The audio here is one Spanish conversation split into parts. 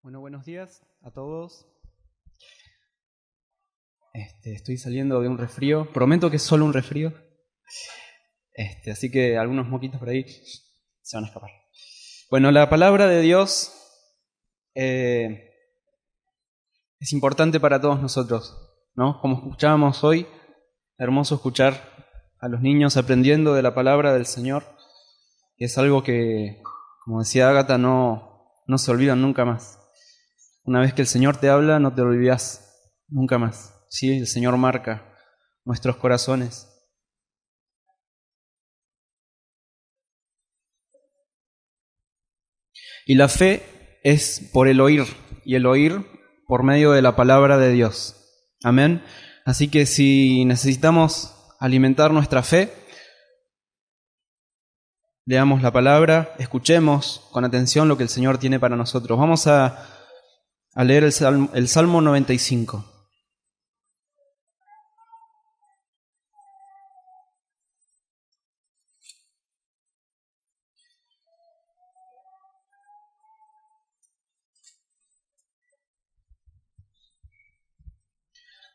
Bueno, buenos días a todos. Estoy saliendo de un resfrío. Prometo que es solo un resfrío. Así que algunos moquitos por ahí se van a escapar. Bueno, la palabra de Dios es importante para todos nosotros, ¿no? Como escuchábamos hoy, hermoso escuchar a los niños aprendiendo de la palabra del Señor. Es algo que, como decía Ágata, no se olvidan nunca más. Una vez que el Señor te habla, no te olvidas nunca más. Sí, el Señor marca nuestros corazones. Y la fe es por el oír, y el oír por medio de la palabra de Dios. Amén. Así que si necesitamos alimentar nuestra fe, leamos la palabra, escuchemos con atención lo que el Señor tiene para nosotros. Vamos a leer el Salmo 95.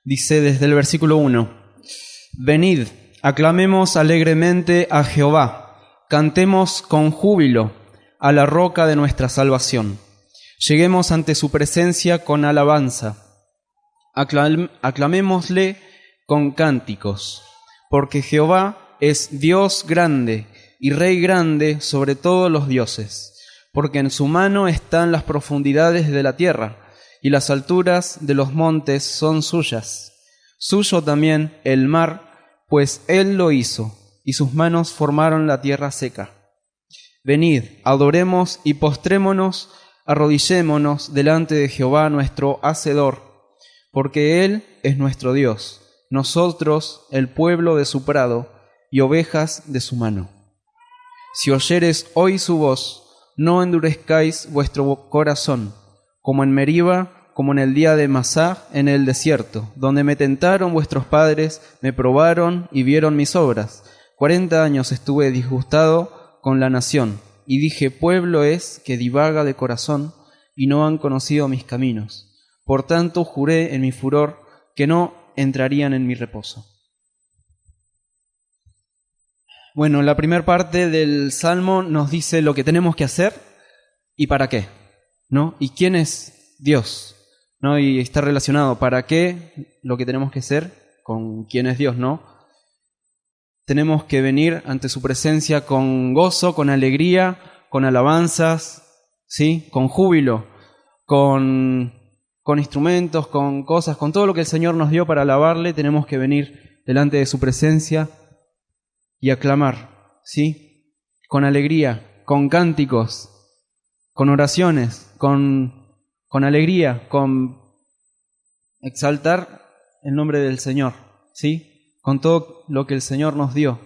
Dice desde el versículo 1: Venid, aclamemos alegremente a Jehová, cantemos con júbilo a la roca de nuestra salvación. Lleguemos ante su presencia con alabanza, aclamémosle con cánticos, porque Jehová es Dios grande y Rey grande sobre todos los dioses, porque en su mano están las profundidades de la tierra, y las alturas de los montes son suyas. Suyo también el mar, pues él lo hizo, y sus manos formaron la tierra seca. Venid, adoremos y postrémonos, arrodillémonos delante de Jehová nuestro Hacedor, porque él es nuestro Dios, nosotros el pueblo de su prado y ovejas de su mano. Si oyereis hoy su voz, no endurezcáis vuestro corazón, como en Meriba, como en el día de Masá en el desierto, donde me tentaron vuestros padres, me probaron y vieron mis obras. 40 años estuve disgustado con la nación, y dije, pueblo es que divaga de corazón, y no han conocido mis caminos. Por tanto juré en mi furor que no entrarían en mi reposo. Bueno, la primera parte del Salmo nos dice lo que tenemos que hacer y para qué, ¿no? ¿Y quién es Dios? ¿No? Y está relacionado para qué, lo que tenemos que hacer, con quién es Dios, ¿no? Tenemos que venir ante su presencia con gozo, con alegría, con alabanzas, ¿sí? Con júbilo, con instrumentos, con cosas, con todo lo que el Señor nos dio para alabarle. Tenemos que venir delante de su presencia y aclamar, ¿sí? Con alegría, con cánticos, con oraciones, con alegría, con exaltar el nombre del Señor, ¿sí? Con todo lo que el Señor nos dio.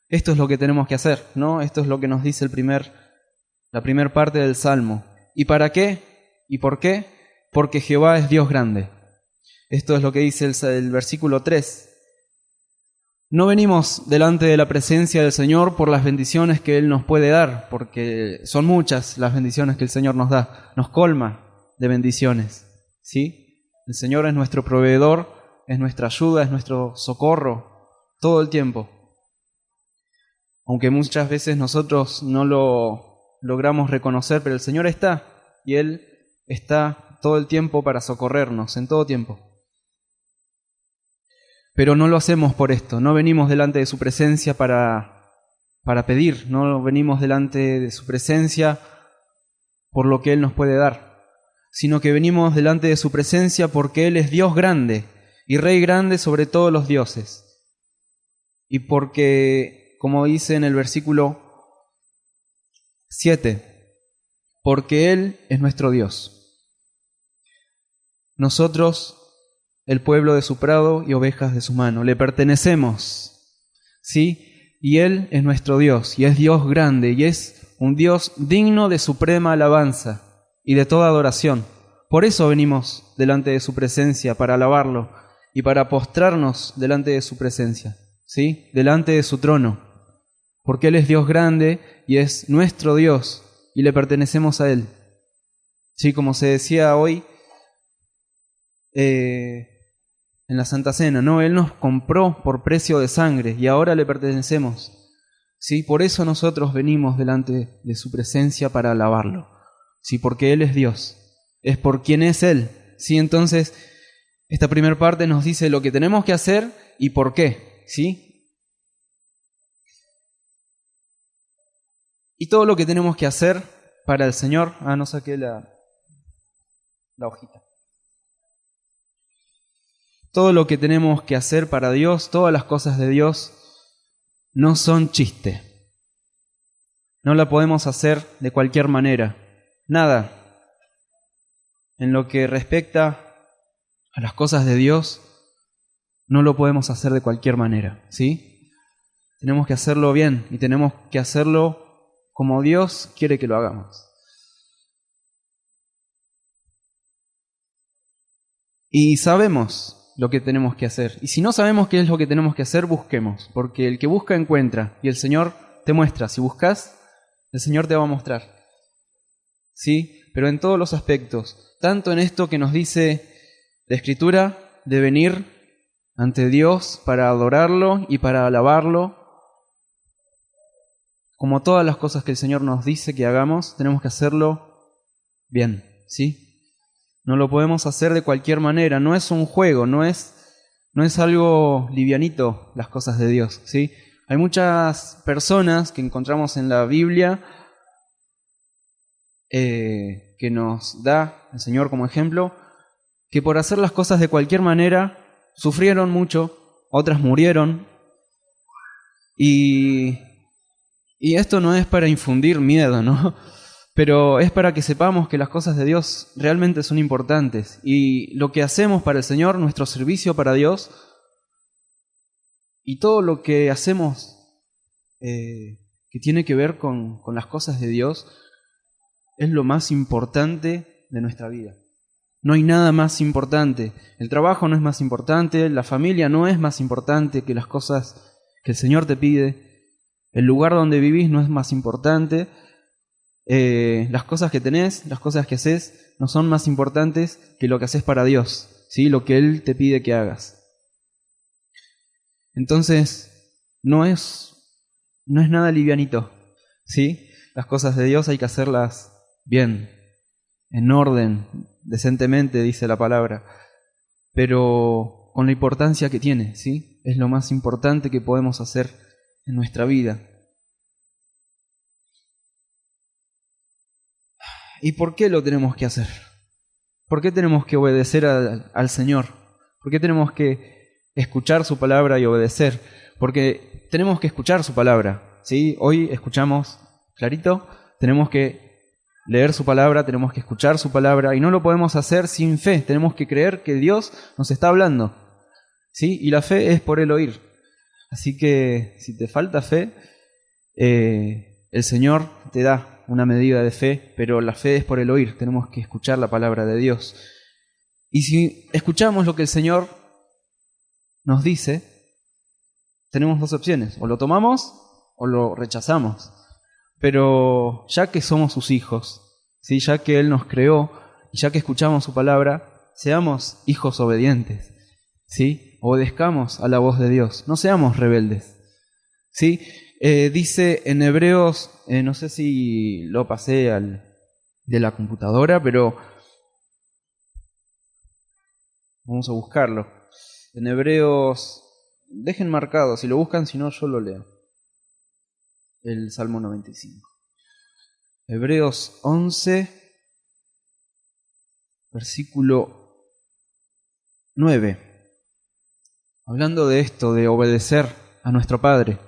Esto es lo que tenemos que hacer, ¿no? Esto es lo que nos dice la primera parte del Salmo. ¿Y para qué? ¿Y por qué? Porque Jehová es Dios grande. Esto es lo que dice el versículo 3. No venimos delante de la presencia del Señor por las bendiciones que Él nos puede dar, porque son muchas las bendiciones que el Señor nos da, nos colma de bendiciones, ¿sí? El Señor es nuestro proveedor, es nuestra ayuda, es nuestro socorro, todo el tiempo. Aunque muchas veces nosotros no lo logramos reconocer, pero el Señor está, y Él está todo el tiempo para socorrernos, en todo tiempo. Pero no lo hacemos por esto, no venimos delante de su presencia para pedir, no venimos delante de su presencia por lo que Él nos puede dar, sino que venimos delante de su presencia porque Él es Dios grande y Rey grande sobre todos los dioses. Y porque, como dice en el versículo 7, porque Él es nuestro Dios. Nosotros, el pueblo de su prado y ovejas de su mano, le pertenecemos, ¿sí? Y Él es nuestro Dios, y es Dios grande, y es un Dios digno de suprema alabanza y de toda adoración. Por eso venimos delante de su presencia, para alabarlo y para postrarnos delante de su presencia, ¿sí? Delante de su trono, porque Él es Dios grande y es nuestro Dios, y le pertenecemos a Él. Sí, como se decía hoy en la Santa Cena, ¿no? Él nos compró por precio de sangre y ahora le pertenecemos. Sí, por eso nosotros venimos delante de su presencia para alabarlo. Sí, porque Él es Dios. Es por quien es Él. Sí, entonces esta primera parte nos dice lo que tenemos que hacer y por qué. ¿Sí? Y todo lo que tenemos que hacer para el Señor. No saqué la hojita. Todo lo que tenemos que hacer para Dios, todas las cosas de Dios, no son chiste. No la podemos hacer de cualquier manera. Nada. En lo que respecta a las cosas de Dios, no lo podemos hacer de cualquier manera, ¿sí? Tenemos que hacerlo bien y tenemos que hacerlo como Dios quiere que lo hagamos. Y sabemos lo que tenemos que hacer. Y si no sabemos qué es lo que tenemos que hacer, busquemos. Porque el que busca encuentra. Y el Señor te muestra. Si buscas, el Señor te va a mostrar. ¿Sí? Pero en todos los aspectos. Tanto en esto que nos dice la Escritura, de venir ante Dios para adorarlo y para alabarlo. Como todas las cosas que el Señor nos dice que hagamos, tenemos que hacerlo bien. ¿Sí? No lo podemos hacer de cualquier manera, no es un juego, no es algo livianito las cosas de Dios, ¿sí? Hay muchas personas que encontramos en la Biblia que nos da el Señor como ejemplo, que por hacer las cosas de cualquier manera sufrieron mucho, otras murieron, y esto no es para infundir miedo, ¿no? Pero es para que sepamos que las cosas de Dios realmente son importantes. Y lo que hacemos para el Señor, nuestro servicio para Dios, y todo lo que hacemos que tiene que ver con las cosas de Dios, es lo más importante de nuestra vida. No hay nada más importante. El trabajo no es más importante, la familia no es más importante que las cosas que el Señor te pide. El lugar donde vivís no es más importante. Las cosas que tenés, las cosas que haces, no son más importantes que lo que haces para Dios, ¿sí? Lo que Él te pide que hagas. Entonces, no es nada livianito, ¿sí? Las cosas de Dios hay que hacerlas bien, en orden, decentemente, dice la palabra, pero con la importancia que tiene, ¿sí? Es lo más importante que podemos hacer en nuestra vida. ¿Y por qué lo tenemos que hacer? ¿Por qué tenemos que obedecer al Señor? ¿Por qué tenemos que escuchar su palabra y obedecer? Porque tenemos que escuchar su palabra, ¿sí? Hoy escuchamos clarito, tenemos que leer su palabra, tenemos que escuchar su palabra y no lo podemos hacer sin fe. Tenemos que creer que Dios nos está hablando, ¿sí? Y la fe es por el oír. Así que si te falta fe, el Señor te da una medida de fe, pero la fe es por el oír, tenemos que escuchar la palabra de Dios. Y si escuchamos lo que el Señor nos dice, tenemos dos opciones, o lo tomamos o lo rechazamos. Pero ya que somos sus hijos, ¿sí? Ya que Él nos creó y ya que escuchamos su palabra, seamos hijos obedientes, ¿sí? Obedezcamos a la voz de Dios, no seamos rebeldes, ¿sí? Dice en Hebreos, no sé si lo pasé de la computadora, pero vamos a buscarlo. En Hebreos, dejen marcado, si lo buscan, si no yo lo leo. El Salmo 95. Hebreos 11, versículo 9. Hablando de esto, de obedecer a nuestro Padre.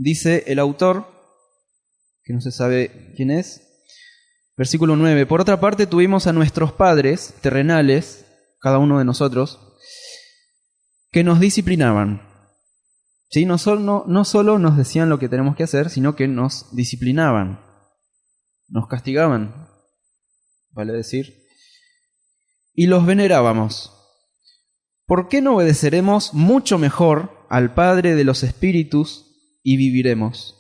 Dice el autor, que no se sabe quién es, versículo 9. Por otra parte tuvimos a nuestros padres terrenales, cada uno de nosotros, que nos disciplinaban. ¿Sí? No solo nos decían lo que tenemos que hacer, sino que nos disciplinaban, nos castigaban, vale decir, y los venerábamos. ¿Por qué no obedeceremos mucho mejor al Padre de los Espíritus y viviremos?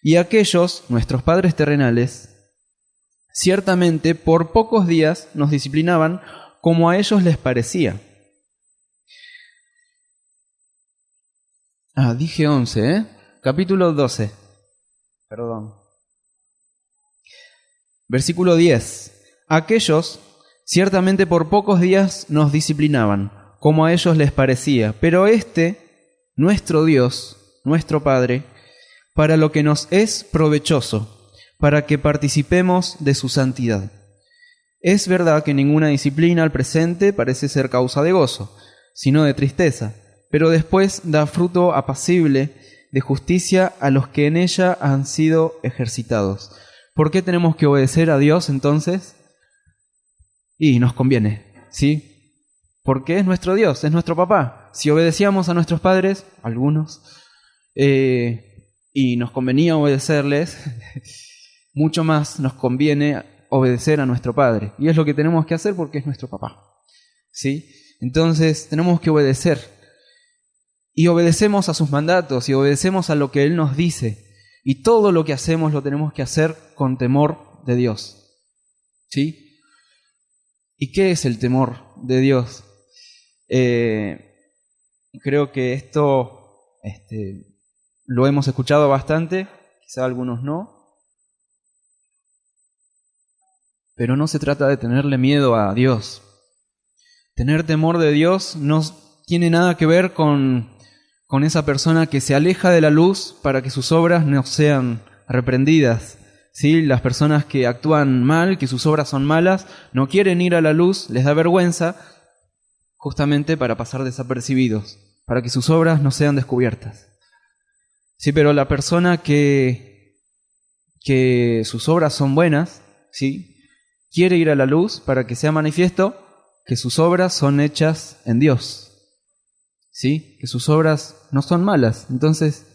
Y aquellos, nuestros padres terrenales, ciertamente por pocos días nos disciplinaban como a ellos les parecía. Dije 11, Capítulo 12. Perdón. Versículo 10. Aquellos, ciertamente por pocos días nos disciplinaban, como a ellos les parecía, pero nuestro Dios, nuestro Padre, para lo que nos es provechoso, para que participemos de su santidad. Es verdad que ninguna disciplina al presente parece ser causa de gozo, sino de tristeza, pero después da fruto apacible de justicia a los que en ella han sido ejercitados. ¿Por qué tenemos que obedecer a Dios entonces? Y nos conviene, ¿sí? Porque es nuestro Dios, es nuestro papá. Si obedecíamos a nuestros padres, algunos, y nos convenía obedecerles, mucho más nos conviene obedecer a nuestro Padre. Y es lo que tenemos que hacer porque es nuestro papá, ¿sí? Entonces tenemos que obedecer. Y obedecemos a sus mandatos y obedecemos a lo que Él nos dice. Y todo lo que hacemos lo tenemos que hacer con temor de Dios, ¿sí? ¿Y qué es el temor de Dios? Creo que esto lo hemos escuchado bastante, quizá algunos no. Pero no se trata de tenerle miedo a Dios. Tener temor de Dios no tiene nada que ver con esa persona que se aleja de la luz para que sus obras no sean reprendidas. ¿Sí? Las personas que actúan mal, que sus obras son malas, no quieren ir a la luz, les da vergüenza, justamente para pasar desapercibidos, para que sus obras no sean descubiertas. Sí, pero la persona que sus obras son buenas, ¿sí? Quiere ir a la luz para que sea manifiesto que sus obras son hechas en Dios, ¿sí? Que sus obras no son malas. Entonces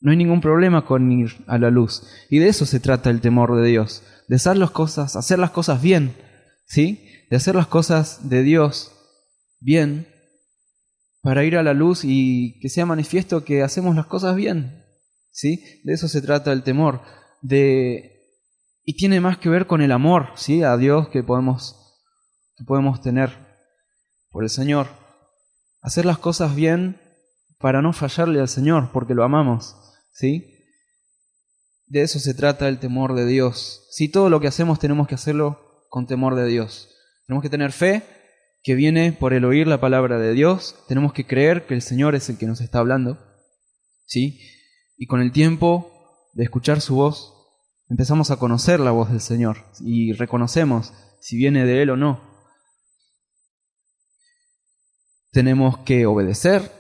no hay ningún problema con ir a la luz. Y de eso se trata el temor de Dios, de hacer las cosas bien, ¿sí? De hacer las cosas de Dios bien para ir a la luz y que sea manifiesto que hacemos las cosas bien, ¿sí? De eso se trata el temor. Y tiene más que ver con el amor, ¿sí? A Dios que podemos tener por el Señor. Hacer las cosas bien para no fallarle al Señor, porque lo amamos, ¿sí? De eso se trata el temor de Dios. Si todo lo que hacemos tenemos que hacerlo con temor de Dios. Tenemos que tener fe que viene por el oír la palabra de Dios. Tenemos que creer que el Señor es el que nos está hablando, ¿sí? Y con el tiempo de escuchar su voz, empezamos a conocer la voz del Señor y reconocemos si viene de Él o no. Tenemos que obedecer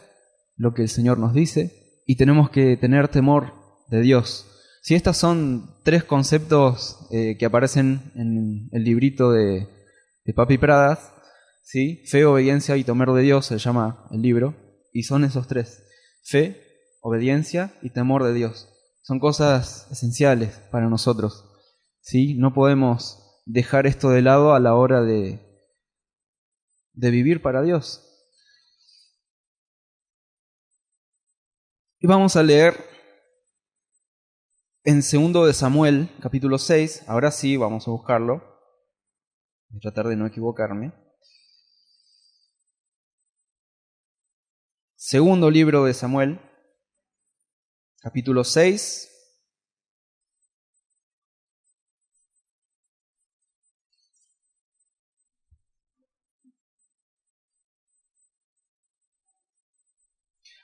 lo que el Señor nos dice y tenemos que tener temor de Dios. Si estos son 3 conceptos que aparecen en el librito de Papi Pradas, ¿sí? Fe, obediencia y temor de Dios se llama el libro, y son esos 3: fe, obediencia y temor de Dios. Son cosas esenciales para nosotros, ¿sí? No podemos dejar esto de lado a la hora de vivir para Dios. Y vamos a leer en 2 de Samuel, capítulo 6. Ahora sí, vamos a buscarlo. Voy a tratar de no equivocarme. Segundo libro de Samuel, capítulo 6.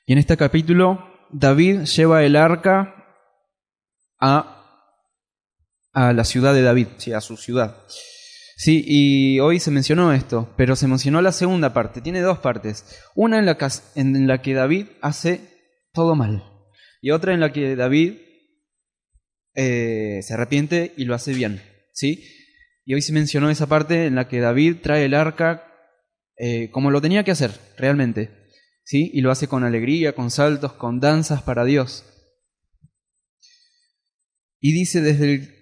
Y en este capítulo, David lleva el arca a la ciudad de David, sí, a su ciudad. Sí, y hoy se mencionó esto, pero se mencionó la segunda parte. Tiene 2 partes. Una en la que David hace todo mal, y otra en la que David se arrepiente y lo hace bien, ¿sí? Y hoy se mencionó esa parte en la que David trae el arca como lo tenía que hacer, realmente, ¿sí? Y lo hace con alegría, con saltos, con danzas para Dios. Y dice desde el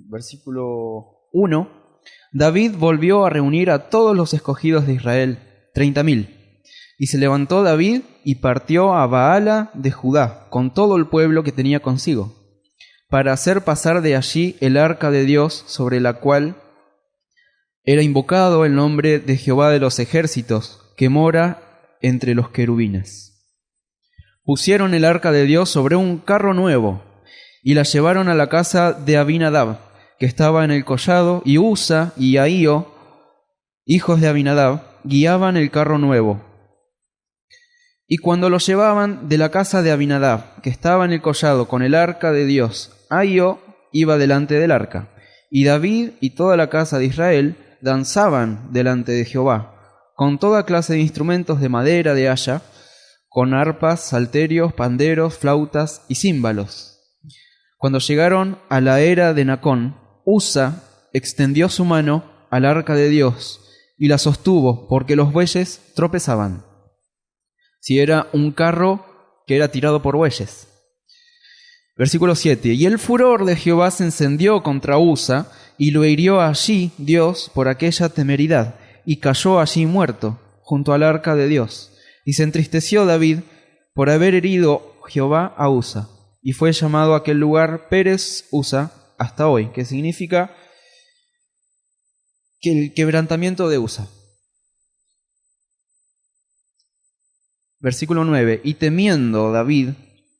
versículo 1, David volvió a reunir a todos los escogidos de Israel, 30.000. Y se levantó David y partió a Baala de Judá, con todo el pueblo que tenía consigo. para hacer pasar de allí el arca de Dios, sobre la cual era invocado el nombre de Jehová de los ejércitos, que mora entre los querubines. Pusieron el arca de Dios sobre un carro nuevo y la llevaron a la casa de Abinadab, que estaba en el collado, y Usa y Ahío, hijos de Abinadab, guiaban el carro nuevo. Y cuando lo llevaban de la casa de Abinadab, que estaba en el collado con el arca de Dios, Ahío iba delante del arca, y David y toda la casa de Israel danzaban delante de Jehová, con toda clase de instrumentos de madera de haya, con arpas, salterios, panderos, flautas y címbalos. Cuando llegaron a la era de Nacón, Usa extendió su mano al arca de Dios y la sostuvo, porque los bueyes tropezaban, si era un carro que era tirado por bueyes. Versículo 7. Y el furor de Jehová se encendió contra Usa, y lo hirió allí Dios por aquella temeridad, y cayó allí muerto, junto al arca de Dios. Y se entristeció David por haber herido Jehová a Usa, y fue llamado aquel lugar Pérez Usa hasta hoy, que significa que el quebrantamiento de Usa. Versículo 9. Y temiendo David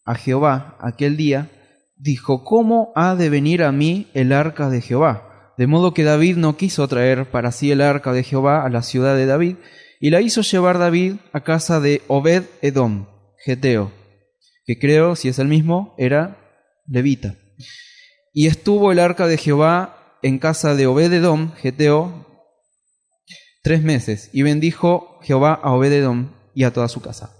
a Jehová aquel día, dijo: ¿cómo ha de venir a mí el arca de Jehová? De modo que David no quiso traer para sí el arca de Jehová a la ciudad de David, y la hizo llevar David a casa de Obed-edom, geteo, que creo, si es el mismo, era levita. Y estuvo el arca de Jehová en casa de Obed-edom, geteo, 3 meses, y bendijo Jehová a Obed-edom y a toda su casa.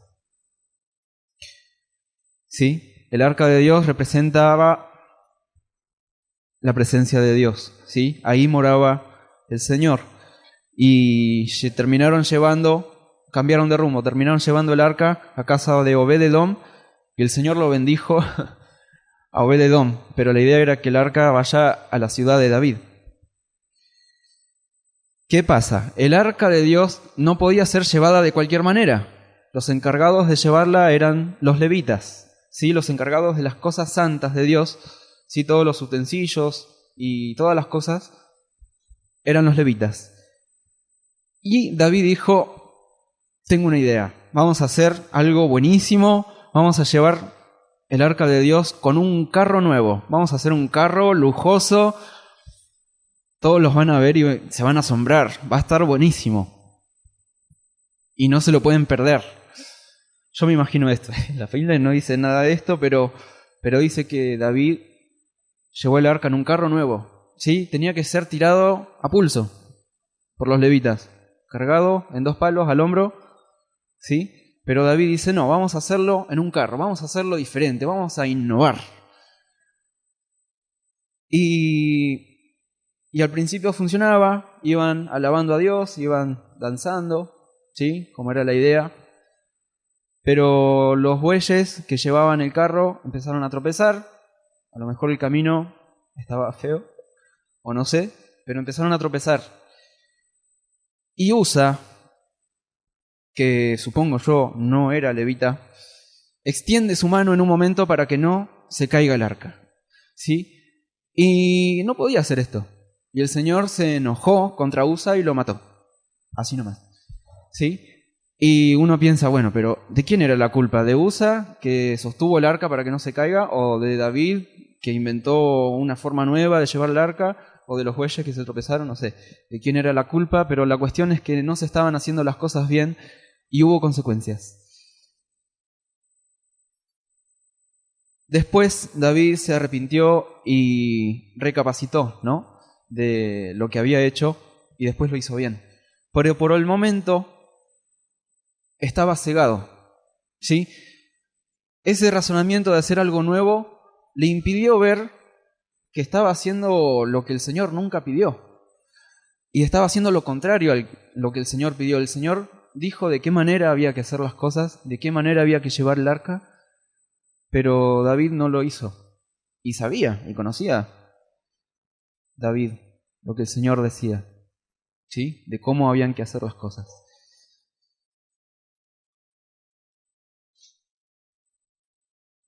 ¿Sí? El arca de Dios representaba la presencia de Dios, ¿sí? Ahí moraba el Señor. Y cambiaron de rumbo, terminaron llevando el arca a casa de Obed-edom, y el Señor lo bendijo a Obed-edom, pero la idea era que el arca vaya a la ciudad de David. ¿Qué pasa? El arca de Dios no podía ser llevada de cualquier manera. Los encargados de llevarla eran los levitas, ¿sí? Los encargados de las cosas santas de Dios, ¿sí? Todos los utensilios y todas las cosas eran los levitas. Y David dijo: tengo una idea, vamos a hacer algo buenísimo, vamos a llevar el arca de Dios con un carro nuevo, vamos a hacer un carro lujoso, todos los van a ver y se van a asombrar, va a estar buenísimo y no se lo pueden perder. Yo me imagino esto, la Biblia no dice nada de esto, pero dice que David llevó el arca en un carro nuevo, ¿sí? Tenía que ser tirado a pulso por los levitas, cargado en 2 palos al hombro, ¿sí? Pero David dice: no, vamos a hacerlo en un carro, vamos a hacerlo diferente, vamos a innovar. Y al principio funcionaba, iban alabando a Dios, iban danzando, ¿sí? Como era la idea. Pero los bueyes que llevaban el carro empezaron a tropezar. A lo mejor el camino estaba feo, o no sé, pero empezaron a tropezar. Y Usa, que supongo yo no era levita, extiende su mano en un momento para que no se caiga el arca, ¿sí? Y no podía hacer esto. Y el Señor se enojó contra Usa y lo mató. Así nomás, ¿sí? Y uno piensa: bueno, pero ¿de quién era la culpa? ¿De Usa, que sostuvo el arca para que no se caiga? ¿O de David, que inventó una forma nueva de llevar el arca? ¿O de los bueyes que se tropezaron? No sé de quién era la culpa, pero la cuestión es que no se estaban haciendo las cosas bien y hubo consecuencias. Después David se arrepintió y recapacitó, ¿no?, de lo que había hecho, y después lo hizo bien. Pero por el momento estaba cegado, ¿sí? Ese razonamiento de hacer algo nuevo le impidió ver que estaba haciendo lo que el Señor nunca pidió. Y estaba haciendo lo contrario a lo que el Señor pidió. El Señor dijo de qué manera había que hacer las cosas, de qué manera había que llevar el arca, pero David no lo hizo. Y sabía, y conocía David lo que el Señor decía, ¿sí?, de cómo habían que hacer las cosas.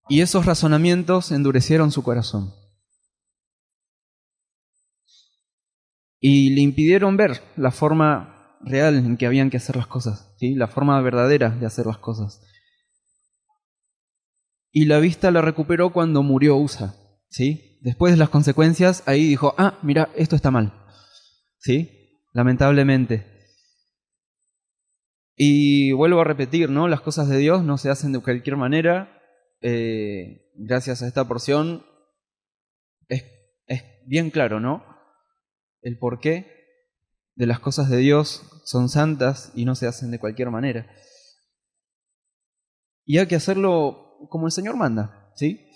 Y esos razonamientos endurecieron su corazón. y le impidieron ver la forma real en que habían que hacer las cosas, ¿sí? La forma verdadera de hacer las cosas. Y la vista la recuperó cuando murió Usa, ¿sí? Después de las consecuencias, ahí dijo, mira, esto está mal, ¿sí? Lamentablemente. Y vuelvo a repetir, ¿no? Las cosas de Dios no se hacen de cualquier manera. Gracias a esta porción es bien claro, ¿no? El porqué de las cosas de Dios son santas y no se hacen de cualquier manera. Y hay que hacerlo como el Señor manda, ¿sí?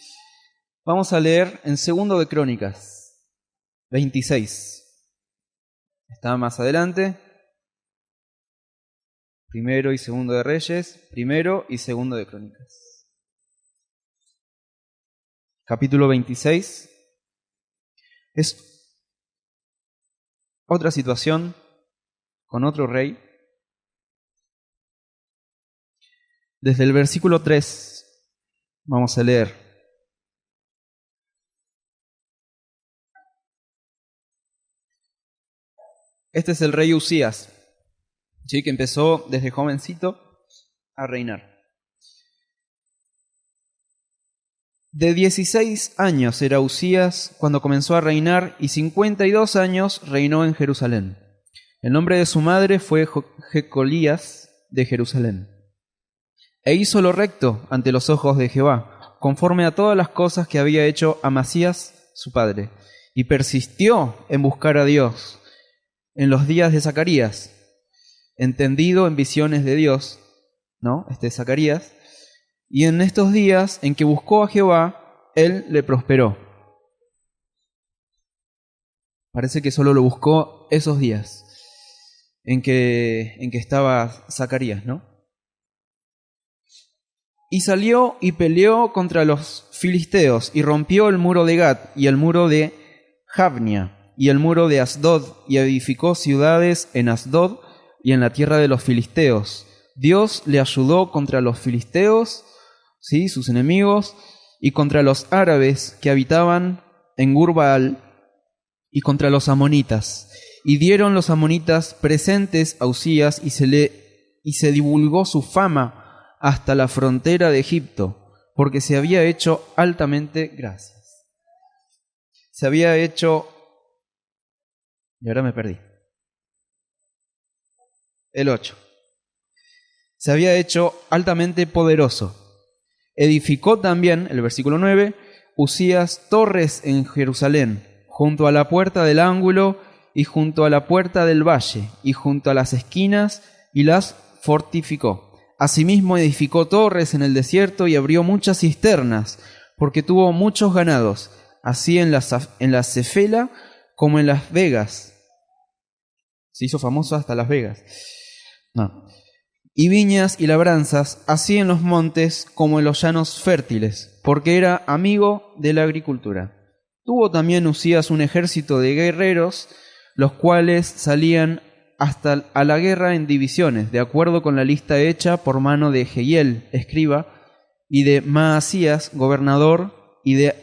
Vamos a leer en 2 de Crónicas 26. Está más adelante. 1 y 2 de Reyes, 1 y 2 de Crónicas. Capítulo 26. Es otra situación con otro rey. Desde el versículo 3 vamos a leer. Este es el rey Usías, ¿sí? Que empezó desde jovencito a reinar. De 16 años era Usías cuando comenzó a reinar y 52 años reinó en Jerusalén. El nombre de su madre fue Jecolías de Jerusalén. E hizo lo recto ante los ojos de Jehová, conforme a todas las cosas que había hecho Amasías su padre, y persistió en buscar a Dios en los días de Zacarías, entendido en visiones de Dios, ¿no? Zacarías. Y en estos días en que buscó a Jehová, él le prosperó. Parece que solo lo buscó esos días en que estaba Zacarías, ¿no? Y salió y peleó contra los filisteos y rompió el muro de Gat y el muro de Jabnia y el muro de Asdod y edificó ciudades en Asdod y en la tierra de los filisteos. Dios le ayudó contra los filisteos, ¿sí? Sus enemigos, y contra los árabes que habitaban en Gur-Baal y contra los amonitas. Y dieron los amonitas presentes a Usías y se divulgó su fama hasta la frontera de Egipto, porque se había hecho altamente, gracias. Se había hecho, y ahora me perdí. El 8. Se había hecho altamente poderoso. Edificó también, el versículo 9, Usías torres en Jerusalén, junto a la puerta del ángulo y junto a la puerta del valle y junto a las esquinas, y las fortificó. Asimismo edificó torres en el desierto y abrió muchas cisternas, porque tuvo muchos ganados, así en la Cefela como en Las Vegas. Se hizo famoso hasta Las Vegas. Y viñas y labranzas, así en los montes como en los llanos fértiles, porque era amigo de la agricultura. Tuvo también Usías un ejército de guerreros, los cuales salían hasta a la guerra en divisiones, de acuerdo con la lista hecha por mano de Jehiel, escriba, y de Maasías, gobernador, y de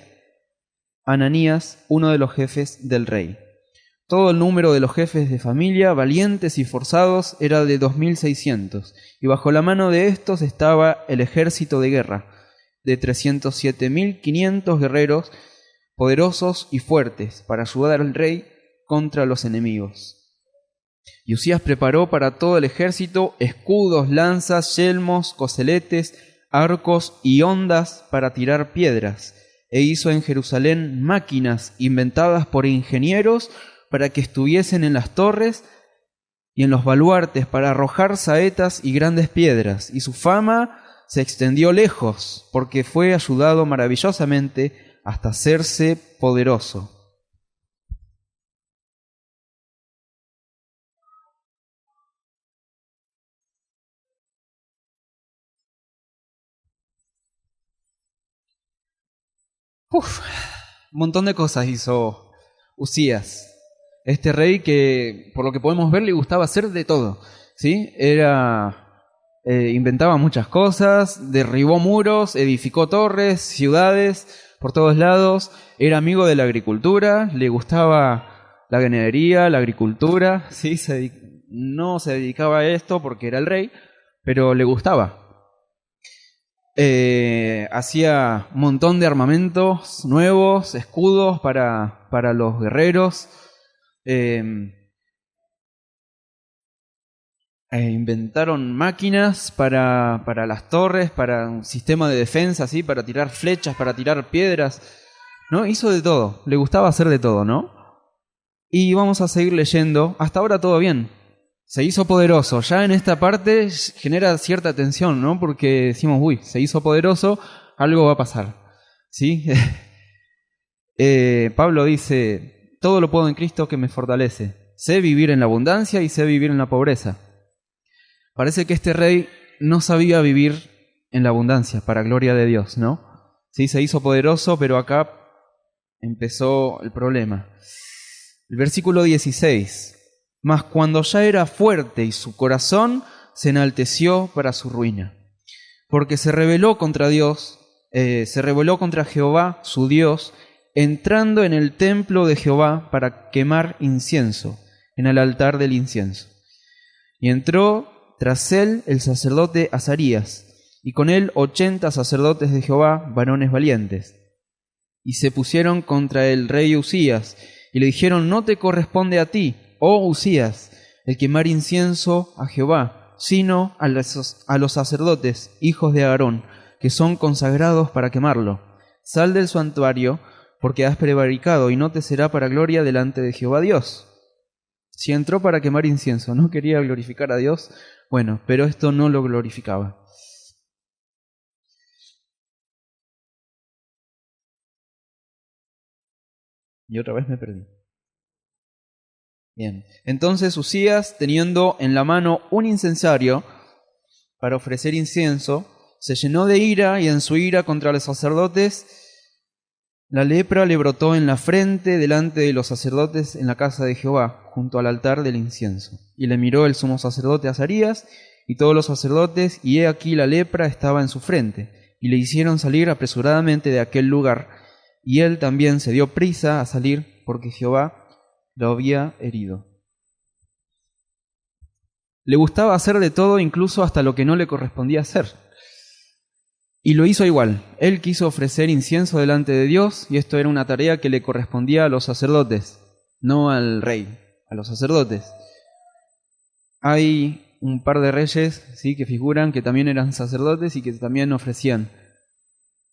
Ananías, uno de los jefes del rey. Todo el número de los jefes de familia, valientes y forzados, era de 2.600, y bajo la mano de estos estaba el ejército de guerra, de 307.500 guerreros, poderosos y fuertes, para ayudar al rey contra los enemigos. Y Usías preparó para todo el ejército escudos, lanzas, yelmos, coseletes, arcos y hondas para tirar piedras, e hizo en Jerusalén máquinas inventadas por ingenieros para que estuviesen en las torres y en los baluartes para arrojar saetas y grandes piedras, y su fama se extendió lejos, porque fue ayudado maravillosamente hasta hacerse poderoso. Un montón de cosas hizo Usías. Este rey que, por lo que podemos ver, le gustaba hacer de todo, ¿sí? Inventaba muchas cosas, derribó muros, edificó torres, ciudades por todos lados, era amigo de la agricultura, le gustaba la ganadería, la agricultura, ¿sí? No se dedicaba a esto porque era el rey, pero le gustaba. Hacía un montón de armamentos nuevos, escudos para los guerreros. Inventaron máquinas para las torres, para un sistema de defensa, ¿sí? Para tirar flechas, para tirar piedras, ¿no? Hizo de todo, le gustaba hacer de todo, ¿no? Y vamos a seguir leyendo. Hasta ahora todo bien. Se hizo poderoso. Ya en esta parte genera cierta tensión, ¿no? Porque decimos, uy, se hizo poderoso, algo va a pasar, ¿sí? Pablo dice, todo lo puedo en Cristo que me fortalece. Sé vivir en la abundancia y sé vivir en la pobreza. Parece que este rey no sabía vivir en la abundancia, para gloria de Dios, ¿no? Sí, se hizo poderoso, pero acá empezó el problema. El versículo 16. Mas cuando ya era fuerte y su corazón se enalteció para su ruina, porque se rebeló contra Dios, se rebeló contra Jehová, su Dios, entrando en el templo de Jehová para quemar incienso, en el altar del incienso. Y entró tras él el sacerdote Azarías, y con él 80 sacerdotes de Jehová, varones valientes. Y se pusieron contra el rey Usías, y le dijeron, no te corresponde a ti, oh Usías, el quemar incienso a Jehová, sino a los sacerdotes, hijos de Aarón, que son consagrados para quemarlo. Sal del santuario, porque has prevaricado, y no te será para gloria delante de Jehová Dios. Si entró para quemar incienso, no quería glorificar a Dios, bueno, pero esto no lo glorificaba. Y otra vez me perdí. Bien, entonces Usías, teniendo en la mano un incensario para ofrecer incienso, se llenó de ira, y en su ira contra los sacerdotes, la lepra le brotó en la frente delante de los sacerdotes en la casa de Jehová, junto al altar del incienso. Y le miró el sumo sacerdote Azarías y todos los sacerdotes, y he aquí la lepra estaba en su frente, y le hicieron salir apresuradamente de aquel lugar, y él también se dio prisa a salir, porque Jehová lo había herido. Le gustaba hacer de todo, incluso hasta lo que no le correspondía hacer. Y lo hizo igual. Él quiso ofrecer incienso delante de Dios, y esto era una tarea que le correspondía a los sacerdotes, no al rey, a los sacerdotes. Hay un par de reyes, ¿sí?, que figuran que también eran sacerdotes y que también ofrecían,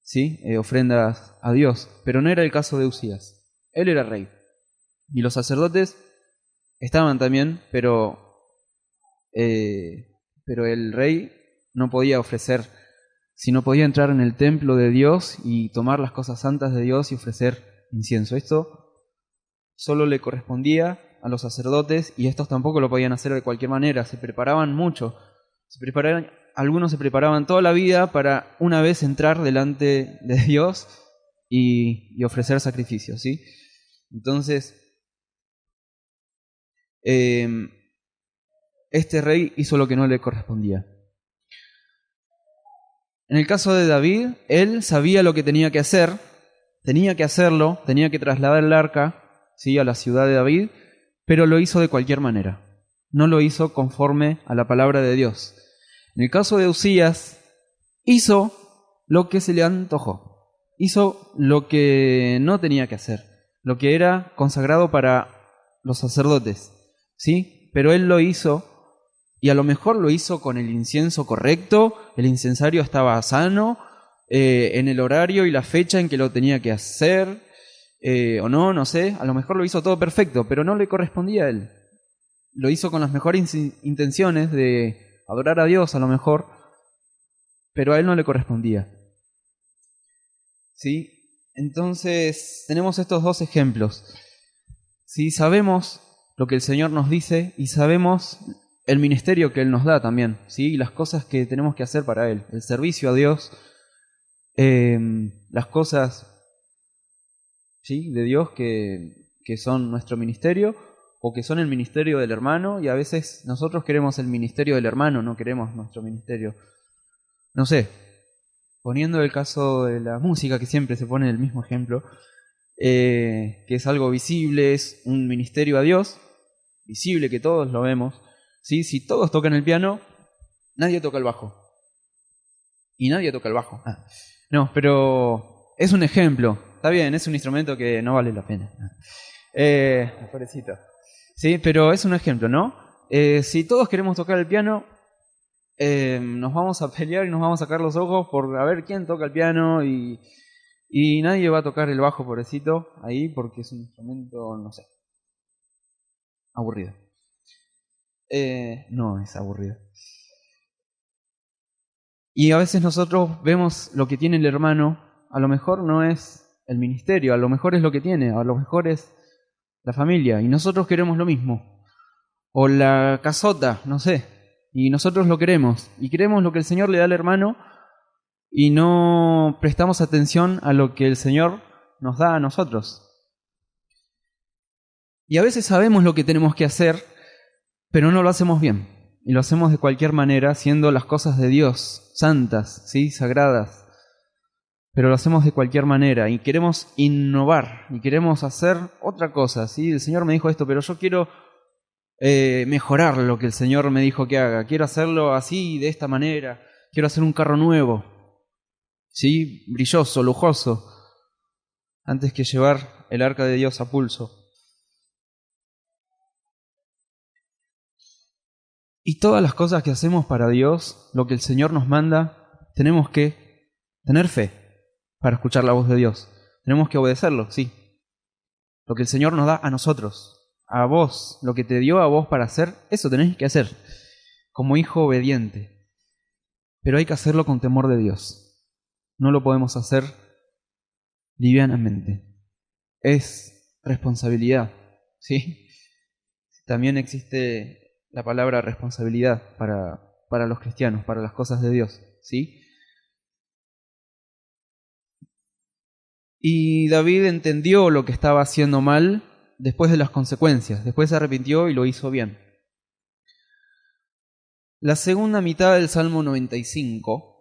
¿sí?, ofrendas a Dios, pero no era el caso de Usías. Él era rey. Y los sacerdotes estaban también, pero el rey no podía ofrecer, sino podía entrar en el templo de Dios y tomar las cosas santas de Dios y ofrecer incienso. Esto solo le correspondía a los sacerdotes, y estos tampoco lo podían hacer de cualquier manera. Se preparaban mucho. Algunos se preparaban toda la vida para una vez entrar delante de Dios y ofrecer sacrificios, ¿sí? Entonces, este rey hizo lo que no le correspondía. En el caso de David, él sabía lo que tenía que hacer, tenía que hacerlo, tenía que trasladar el arca, ¿sí?, a la ciudad de David, pero lo hizo de cualquier manera. No lo hizo conforme a la palabra de Dios. En el caso de Usías, hizo lo que se le antojó. Hizo lo que no tenía que hacer, lo que era consagrado para los sacerdotes, ¿sí? Pero él lo hizo, y a lo mejor lo hizo con el incienso correcto, el incensario estaba sano, en el horario y la fecha en que lo tenía que hacer, o no sé, a lo mejor lo hizo todo perfecto, pero no le correspondía a él. Lo hizo con las mejores intenciones de adorar a Dios a lo mejor, pero a él no le correspondía. ¿Sí? Entonces tenemos estos dos ejemplos. ¿Sí? Sabemos lo que el Señor nos dice y sabemos el ministerio que Él nos da también, ¿sí? Y las cosas que tenemos que hacer para Él, el servicio a Dios, las cosas, ¿sí?, de Dios que son nuestro ministerio o que son el ministerio del hermano, y a veces nosotros queremos el ministerio del hermano, no queremos nuestro ministerio. No sé, poniendo el caso de la música, que siempre se pone el mismo ejemplo, que es algo visible, es un ministerio a Dios, visible que todos lo vemos. ¿Sí? Si todos tocan el piano, nadie toca el bajo. Y nadie toca el bajo. No, pero es un ejemplo. Está bien, es un instrumento que no vale la pena. Pobrecito. Sí, pero es un ejemplo, ¿no? Si todos queremos tocar el piano, nos vamos a pelear y nos vamos a sacar los ojos por a ver quién toca el piano y nadie va a tocar el bajo, pobrecito, ahí porque es un instrumento, no sé, aburrido. No, es aburrido. Y a veces nosotros vemos lo que tiene el hermano, a lo mejor no es el ministerio, a lo mejor es lo que tiene, a lo mejor es la familia, y nosotros queremos lo mismo. O la casota, no sé, y nosotros lo queremos, y queremos lo que el Señor le da al hermano, y no prestamos atención a lo que el Señor nos da a nosotros. Y a veces sabemos lo que tenemos que hacer, pero no lo hacemos bien. Y lo hacemos de cualquier manera, siendo las cosas de Dios, santas, ¿sí? Sagradas. Pero lo hacemos de cualquier manera y queremos innovar y queremos hacer otra cosa, ¿sí? El Señor me dijo esto, pero yo quiero mejorar lo que el Señor me dijo que haga. Quiero hacerlo así, de esta manera. Quiero hacer un carro nuevo, ¿sí? Brilloso, lujoso, antes que llevar el arca de Dios a pulso. Y todas las cosas que hacemos para Dios, lo que el Señor nos manda, tenemos que tener fe para escuchar la voz de Dios. Tenemos que obedecerlo, sí. Lo que el Señor nos da a nosotros, a vos, lo que te dio a vos para hacer, eso tenés que hacer, como hijo obediente. Pero hay que hacerlo con temor de Dios. No lo podemos hacer livianamente. Es responsabilidad, ¿sí? También existe la palabra responsabilidad para los cristianos, para las cosas de Dios, ¿sí? Y David entendió lo que estaba haciendo mal después de las consecuencias, después se arrepintió y lo hizo bien. La segunda mitad del Salmo 95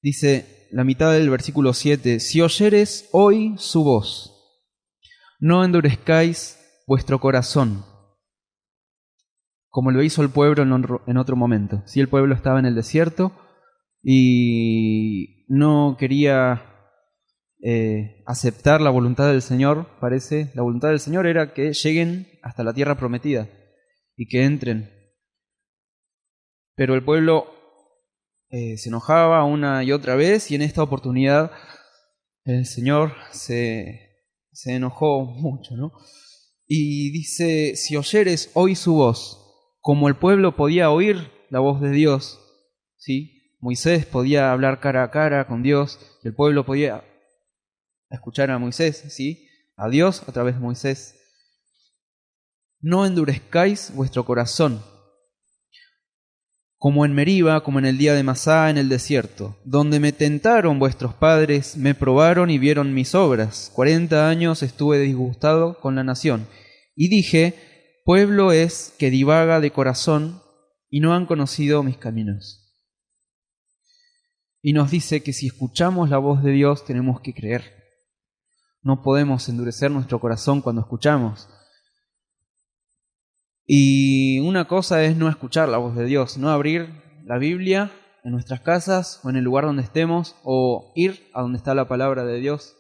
dice, la mitad del versículo 7, si oyeres hoy su voz, no endurezcáis vuestro corazón, como lo hizo el pueblo en otro momento. Si el pueblo estaba en el desierto y no quería aceptar la voluntad del Señor, parece, la voluntad del Señor era que lleguen hasta la tierra prometida y que entren. Pero el pueblo se enojaba una y otra vez y en esta oportunidad el Señor se enojó mucho, ¿no? Y dice, si oyeres hoy su voz, como el pueblo podía oír la voz de Dios, ¿sí? Moisés podía hablar cara a cara con Dios, y el pueblo podía escuchar a Moisés, ¿sí? A Dios a través de Moisés. No endurezcáis vuestro corazón, como en Meriba, como en el día de Masá en el desierto, donde me tentaron vuestros padres, me probaron y vieron mis obras. 40 años estuve disgustado con la nación. Y dije, pueblo es que divaga de corazón y no han conocido mis caminos. Y nos dice que si escuchamos la voz de Dios tenemos que creer. No podemos endurecer nuestro corazón cuando escuchamos. Y una cosa es no escuchar la voz de Dios, no abrir la Biblia en nuestras casas o en el lugar donde estemos, o ir a donde está la palabra de Dios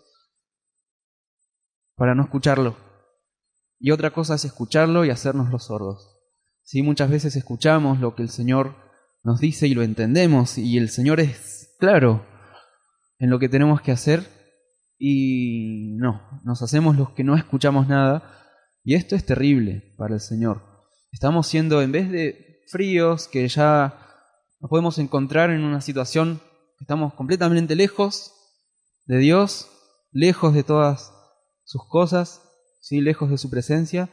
para no escucharlo. Y otra cosa es escucharlo y hacernos los sordos. Sí, muchas veces escuchamos lo que el Señor nos dice y lo entendemos, y el Señor es claro en lo que tenemos que hacer, y no, nos hacemos los que no escuchamos nada, y esto es terrible para el Señor. Estamos siendo, en vez de fríos, que ya nos podemos encontrar en una situación que estamos completamente lejos de Dios, lejos de todas sus cosas, ¿sí? Lejos de su presencia,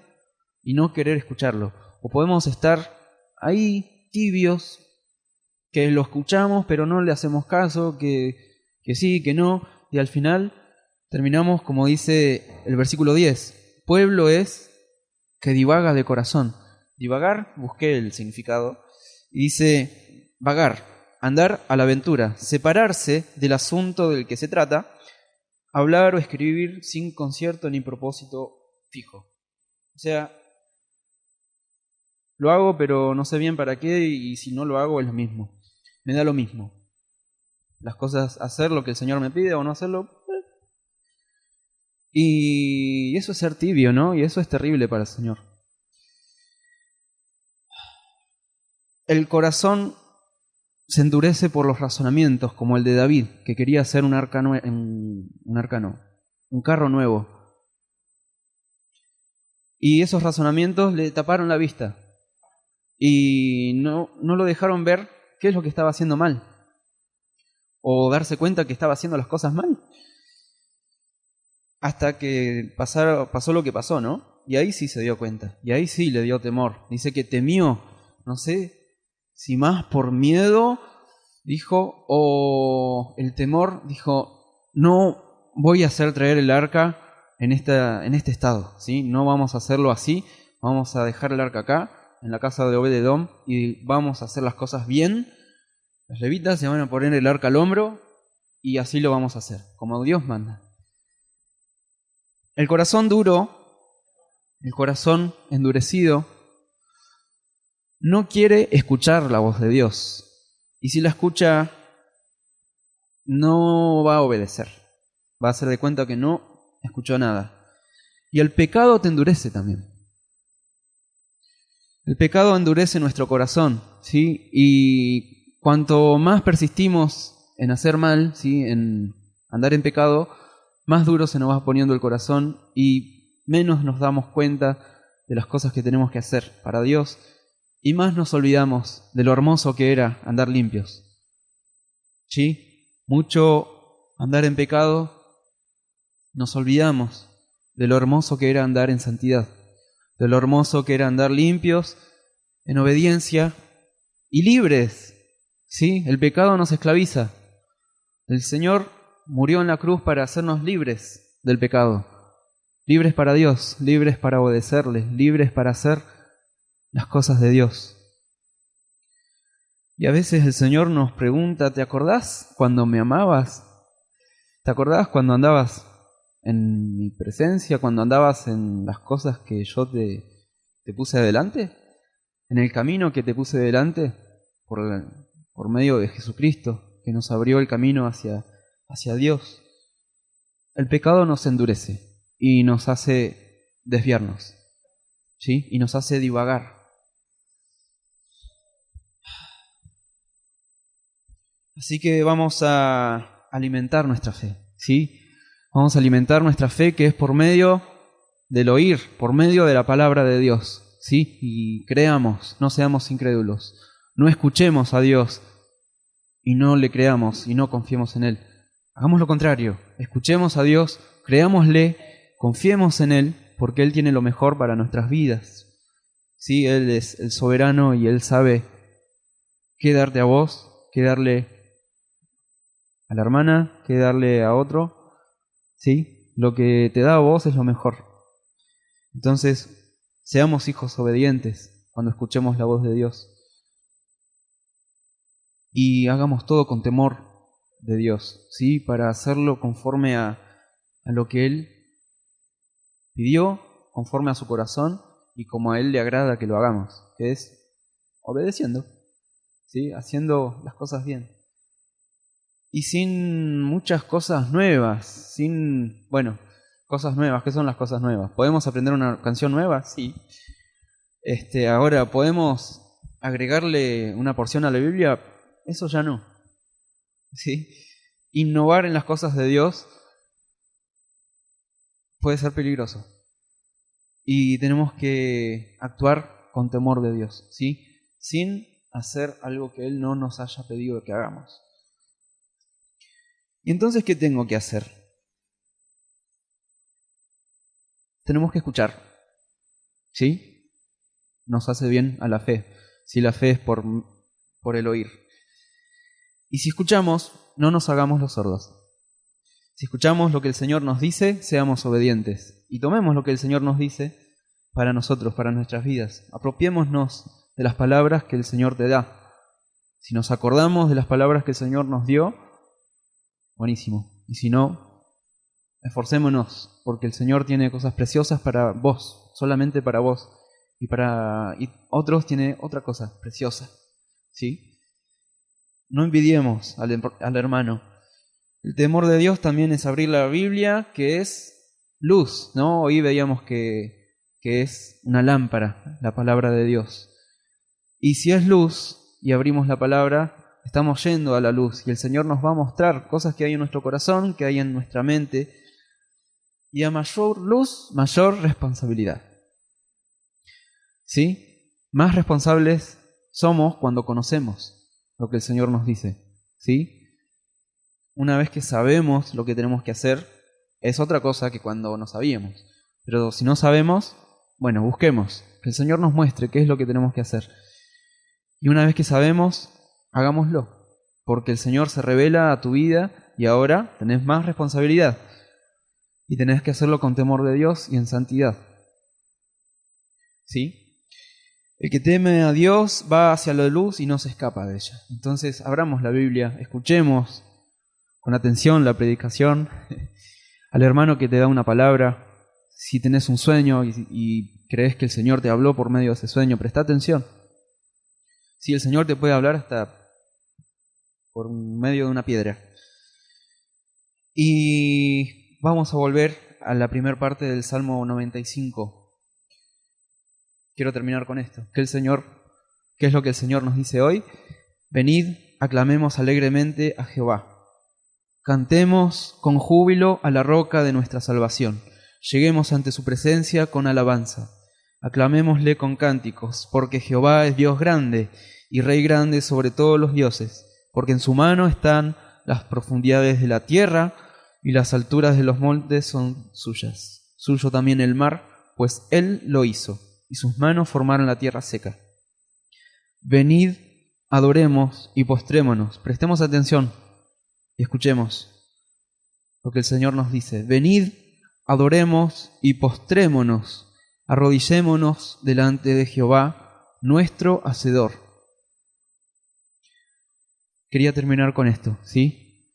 y no querer escucharlo. O podemos estar ahí tibios, que lo escuchamos pero no le hacemos caso, que sí, que no, y al final terminamos como dice el versículo 10, pueblo es que divaga de corazón. Divagar, busqué el significado, y dice vagar, andar a la aventura, separarse del asunto del que se trata, hablar o escribir sin concierto ni propósito fijo. O sea, lo hago pero no sé bien para qué y si no lo hago es lo mismo. Me da lo mismo. Las cosas, hacer lo que el Señor me pide o no hacerlo. Y eso es ser tibio, ¿no? Y eso es terrible para el Señor. El corazón se endurece por los razonamientos, como el de David, que quería hacer un carro nuevo. Y esos razonamientos le taparon la vista y no lo dejaron ver qué es lo que estaba haciendo mal o darse cuenta que estaba haciendo las cosas mal. Hasta que pasó lo que pasó, ¿no? Y ahí sí se dio cuenta, y ahí sí le dio temor. Dice que temió, no sé si más por miedo, dijo, o el temor, dijo, no voy a hacer traer el arca en este estado, ¿sí? No vamos a hacerlo así, vamos a dejar el arca acá, en la casa de Obed-Edom, y vamos a hacer las cosas bien. Los levitas se van a poner el arca al hombro, y así lo vamos a hacer, como Dios manda. El corazón duro, el corazón endurecido, no quiere escuchar la voz de Dios. Y si la escucha, no va a obedecer. Va a hacer de cuenta que no escuchó nada. Y el pecado te endurece también. El pecado endurece nuestro corazón, ¿sí? Y cuanto más persistimos en hacer mal, ¿sí? En andar en pecado, más duro se nos va poniendo el corazón y menos nos damos cuenta de las cosas que tenemos que hacer para Dios y más nos olvidamos de lo hermoso que era andar limpios. ¿Sí? Mucho andar en pecado, nos olvidamos de lo hermoso que era andar en santidad, de lo hermoso que era andar limpios, en obediencia y libres. ¿Sí? El pecado nos esclaviza. El Señor murió en la cruz para hacernos libres del pecado, libres para Dios, libres para obedecerle, libres para hacer las cosas de Dios. Y a veces el Señor nos pregunta, ¿te acordás cuando me amabas? ¿Te acordás cuando andabas en mi presencia, cuando andabas en las cosas que yo te puse adelante? ¿En el camino que te puse delante? Por medio de Jesucristo, que nos abrió el camino hacia Dios. El pecado nos endurece y nos hace desviarnos, ¿sí? Y nos hace divagar. Así que vamos a alimentar nuestra fe, ¿sí? Vamos a alimentar nuestra fe que es por medio del oír, por medio de la palabra de Dios, ¿sí? Y creamos, no seamos incrédulos, no escuchemos a Dios y no le creamos y no confiemos en Él. Hagamos lo contrario, escuchemos a Dios, creámosle, confiemos en Él, porque Él tiene lo mejor para nuestras vidas. Sí, Él es el soberano y Él sabe qué darte a vos, qué darle a la hermana, qué darle a otro. Sí, lo que te da a vos es lo mejor. Entonces, seamos hijos obedientes cuando escuchemos la voz de Dios. Y hagamos todo con temor de Dios, ¿sí? Para hacerlo conforme a lo que Él pidió, conforme a su corazón y como a Él le agrada que lo hagamos, que es obedeciendo, ¿sí? Haciendo las cosas bien. Y sin muchas cosas nuevas, cosas nuevas. ¿Qué son las cosas nuevas? ¿Podemos aprender una canción nueva? Sí. Ahora, ¿podemos agregarle una porción a la Biblia? Eso ya no. ¿Sí? Innovar en las cosas de Dios puede ser peligroso. Y tenemos que actuar con temor de Dios, ¿sí? Sin hacer algo que Él no nos haya pedido que hagamos. ¿Y entonces qué tengo que hacer? Tenemos que escuchar, ¿sí? Nos hace bien a la fe, si la fe es por el oír. Y si escuchamos, no nos hagamos los sordos. Si escuchamos lo que el Señor nos dice, seamos obedientes. Y tomemos lo que el Señor nos dice para nosotros, para nuestras vidas. Apropiémonos de las palabras que el Señor te da. Si nos acordamos de las palabras que el Señor nos dio, buenísimo. Y si no, esforcémonos, porque el Señor tiene cosas preciosas para vos, solamente para vos. Y otros tiene otra cosa preciosa. ¿Sí? No envidiemos al hermano. El temor de Dios también es abrir la Biblia, que es luz, ¿no? Hoy veíamos que es una lámpara, la palabra de Dios. Y si es luz y abrimos la palabra, estamos yendo a la luz y el Señor nos va a mostrar cosas que hay en nuestro corazón, que hay en nuestra mente. Y a mayor luz, mayor responsabilidad. ¿Sí? Más responsables somos cuando conocemos lo que el Señor nos dice. ¿Sí? Una vez que sabemos lo que tenemos que hacer, es otra cosa que cuando no sabíamos. Pero si no sabemos, bueno, busquemos, que el Señor nos muestre qué es lo que tenemos que hacer. Y una vez que sabemos, hagámoslo, porque el Señor se revela a tu vida y ahora tenés más responsabilidad. Y tenés que hacerlo con temor de Dios y en santidad. ¿Sí? El que teme a Dios va hacia la luz y no se escapa de ella. Entonces, abramos la Biblia, escuchemos con atención la predicación al hermano que te da una palabra. Si tenés un sueño y crees que el Señor te habló por medio de ese sueño, presta atención. Si el Señor te puede hablar hasta por medio de una piedra. Y vamos a volver a la primera parte del Salmo 95. Quiero terminar con esto. ¿Qué es lo que el Señor nos dice hoy? Venid, aclamemos alegremente a Jehová. Cantemos con júbilo a la roca de nuestra salvación. Lleguemos ante su presencia con alabanza. Aclamémosle con cánticos, porque Jehová es Dios grande y Rey grande sobre todos los dioses, porque en su mano están las profundidades de la tierra y las alturas de los montes son suyas. Suyo también el mar, pues él lo hizo, y sus manos formaron la tierra seca. Venid, adoremos y postrémonos. Prestemos atención y escuchemos lo que el Señor nos dice. Venid, adoremos y postrémonos, arrodillémonos delante de Jehová, nuestro Hacedor. Quería terminar con esto, ¿sí?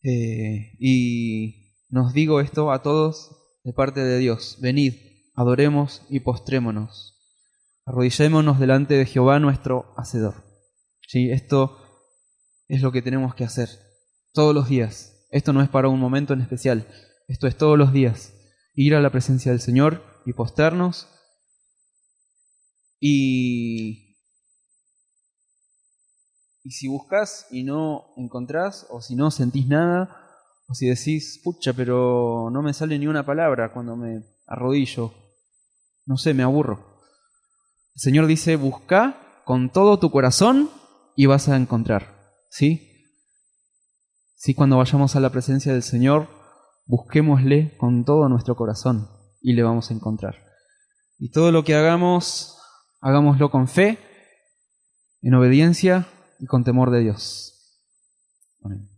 Y nos digo esto a todos de parte de Dios. Venid, adoremos y postrémonos, arrodillémonos delante de Jehová, nuestro Hacedor. ¿Sí? Esto es lo que tenemos que hacer todos los días. Esto no es para un momento en especial. Esto es todos los días. Ir a la presencia del Señor y postrarnos. Y si buscas y no encontrás, o si no sentís nada, o si decís, pucha, pero no me sale ni una palabra cuando me arrodillo, no sé, me aburro. El Señor dice, busca con todo tu corazón y vas a encontrar. ¿Sí? Sí, cuando vayamos a la presencia del Señor, busquémosle con todo nuestro corazón y le vamos a encontrar. Y todo lo que hagamos, hagámoslo con fe, en obediencia y con temor de Dios. Amén.